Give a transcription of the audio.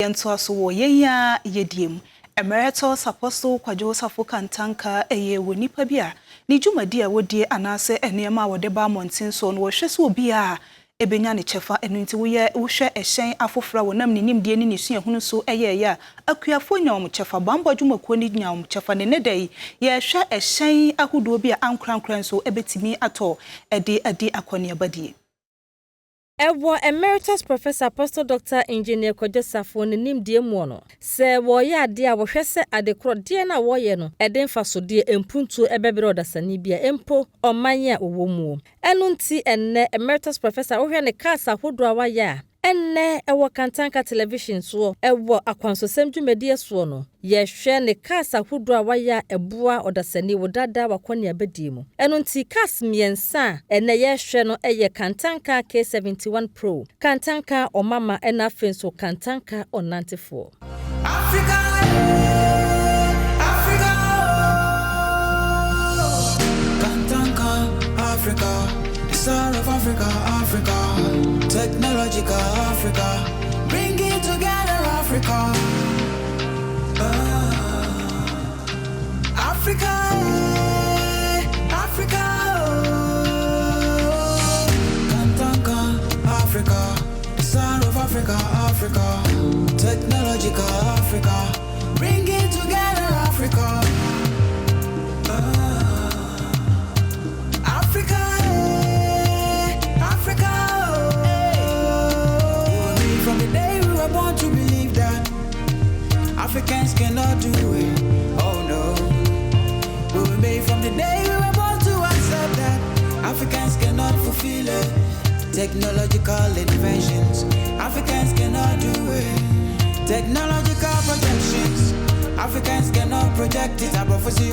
Yento aso wo yenya yediem Emeritus Apostle Kwadwo Kantanka eye wonipa bia ni dwumadi a wodie anase enema wode ba montin so no hwese obi a ebenya ne chefa enu nti wo hwe ehyen afofra wonam ne nimdie ne nesua hunu so eye ya akuafo nyawom chefa bambo dwumakuo ni nyawom chefa ne nedai ye hwe ehyen ahodo bi a ankrankran so ebetimi ato ade akone abadie. Ewo Emeritus Professor Apostle Dr. Engineer Kwadwo nimdie mu no se wo ye ade a wo hwese adekro de na wo ye no eden faso de empuntu ebebere odasani bia empo omanye a owo mu enu nti enne Emeritus Professor wo hwe ne kasa hodo a wa ya enne ewo Kantanka television so ewo akwansosem dwumadi so no ye hwe ne kasa hodo a wa ya eboa odasani wodada wakone abadie mu enu nti kas miensa enne ye hwe no eye Kantanka K71 Pro Kantanka omama ena fenso Kantanka onantefo Africa Kantanka Africa the soul of Africa technological Africa bring it together Africa Kantanka Africa the soul of Africa technological Africa bring it together Africa from the day we were born to believe that Africans cannot do it. Oh no. We were made from the day we were born to accept that Africans cannot fulfill it. Technological inventions, Africans cannot do it. Technological projections, Africans cannot project it. A prophecy